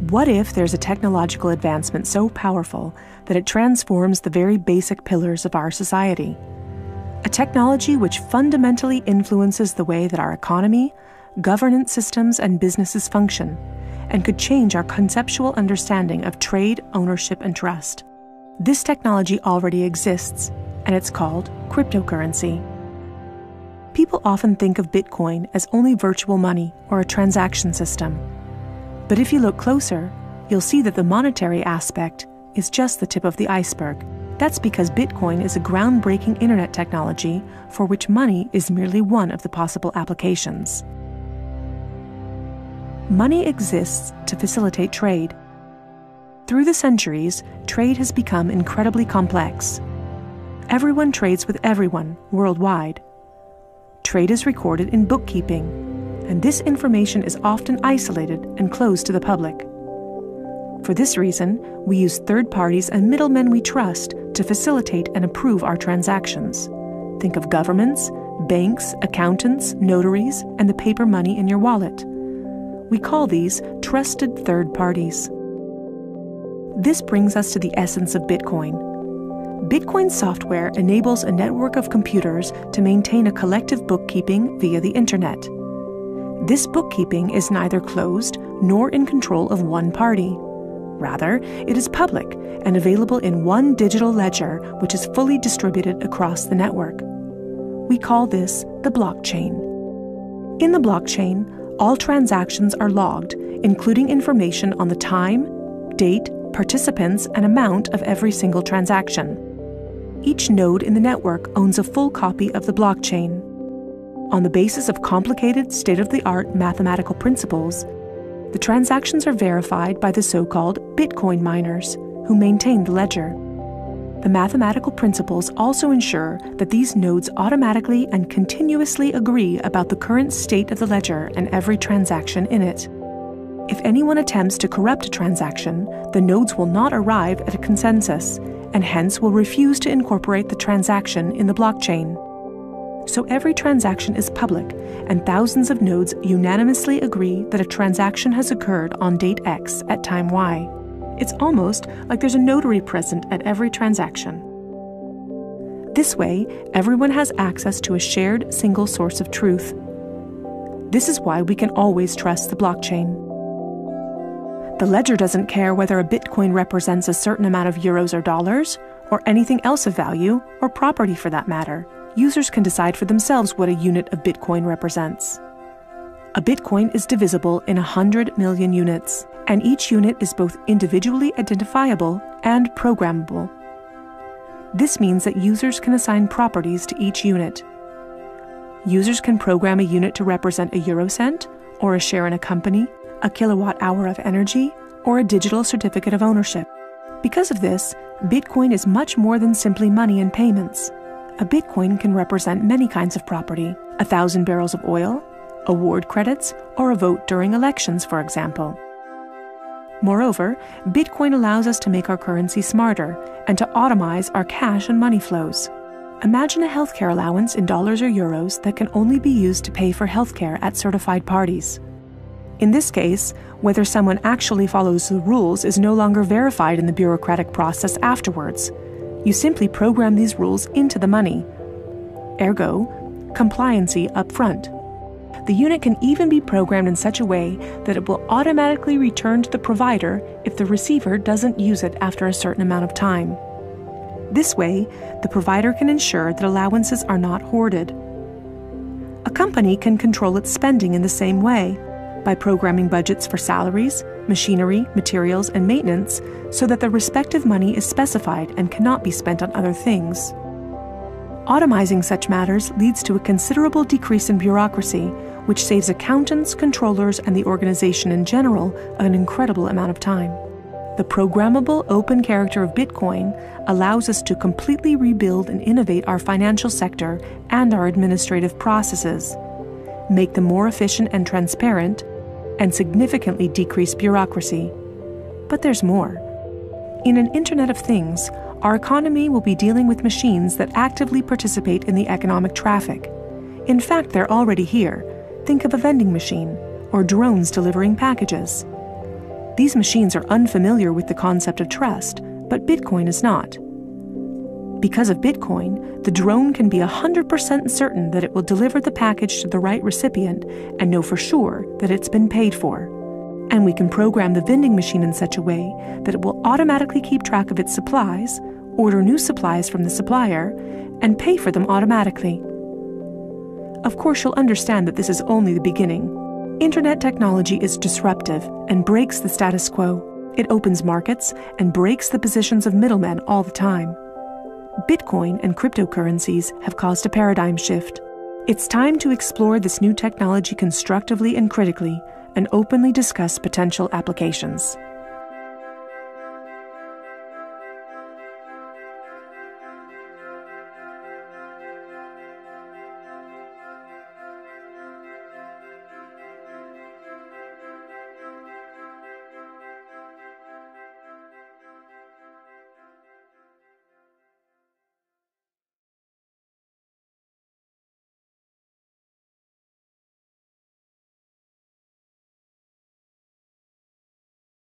What if there's a technological advancement so powerful that it transforms the very basic pillars of our society? A technology which fundamentally influences the way that our economy, governance systems, and businesses function, and could change our conceptual understanding of trade, ownership, and trust. This technology already exists, and it's called cryptocurrency. People often think of Bitcoin as only virtual money or a transaction system. But if you look closer, you'll see that the monetary aspect is just the tip of the iceberg. That's because Bitcoin is a groundbreaking internet technology for which money is merely one of the possible applications. Money exists to facilitate trade. Through the centuries, trade has become incredibly complex. Everyone trades with everyone worldwide. Trade is recorded in bookkeeping, and this information is often isolated and closed to the public. For this reason, we use third parties and middlemen we trust to facilitate and approve our transactions. Think of governments, banks, accountants, notaries, and the paper money in your wallet. We call these trusted third parties. This brings us to the essence of Bitcoin. Bitcoin software enables a network of computers to maintain a collective bookkeeping via the internet. This bookkeeping is neither closed nor in control of one party. Rather, it is public and available in one digital ledger which is fully distributed across the network. We call this the blockchain. In the blockchain, all transactions are logged, including information on the time, date, participants, and amount of every single transaction. Each node in the network owns a full copy of the blockchain. On the basis of complicated, state-of-the-art mathematical principles, the transactions are verified by the so-called Bitcoin miners, who maintain the ledger. The mathematical principles also ensure that these nodes automatically and continuously agree about the current state of the ledger and every transaction in it. If anyone attempts to corrupt a transaction, the nodes will not arrive at a consensus, and hence will refuse to incorporate the transaction in the blockchain. So every transaction is public, and thousands of nodes unanimously agree that a transaction has occurred on date X at time Y. It's almost like there's a notary present at every transaction. This way, everyone has access to a shared single source of truth. This is why we can always trust the blockchain. The ledger doesn't care whether a Bitcoin represents a certain amount of euros or dollars, or anything else of value, or property for that matter. Users can decide for themselves what a unit of Bitcoin represents. A Bitcoin is divisible in 100 million units, and each unit is both individually identifiable and programmable. This means that users can assign properties to each unit. Users can program a unit to represent a eurocent, or a share in a company, a kilowatt-hour of energy, or a digital certificate of ownership. Because of this, Bitcoin is much more than simply money and payments. A Bitcoin can represent many kinds of property: 1,000 barrels of oil, award credits, or a vote during elections, for example. Moreover, Bitcoin allows us to make our currency smarter and to automize our cash and money flows. Imagine a healthcare allowance in dollars or euros that can only be used to pay for healthcare at certified parties. In this case, whether someone actually follows the rules is no longer verified in the bureaucratic process afterwards. You simply program these rules into the money. Ergo, compliancy up front. The unit can even be programmed in such a way that it will automatically return to the provider if the receiver doesn't use it after a certain amount of time. This way, the provider can ensure that allowances are not hoarded. A company can control its spending in the same way, by programming budgets for salaries, machinery, materials, and maintenance so that the respective money is specified and cannot be spent on other things. Automizing such matters leads to a considerable decrease in bureaucracy, which saves accountants, controllers, and the organization in general an incredible amount of time. The programmable open character of Bitcoin allows us to completely rebuild and innovate our financial sector and our administrative processes, make them more efficient and transparent, and significantly decrease bureaucracy. But there's more. In an Internet of Things, our economy will be dealing with machines that actively participate in the economic traffic. In fact, they're already here, Think of a vending machine or drones delivering packages. These machines are unfamiliar with the concept of trust, but Bitcoin is not. Because of Bitcoin, the drone can be 100% certain that it will deliver the package to the right recipient and know for sure that it's been paid for. And we can program the vending machine in such a way that it will automatically keep track of its supplies, order new supplies from the supplier, and pay for them automatically. Of course, you'll understand that this is only the beginning. Internet technology is disruptive and breaks the status quo. It opens markets and breaks the positions of middlemen all the time. Bitcoin and cryptocurrencies have caused a paradigm shift. It's time to explore this new technology constructively and critically and openly discuss potential applications.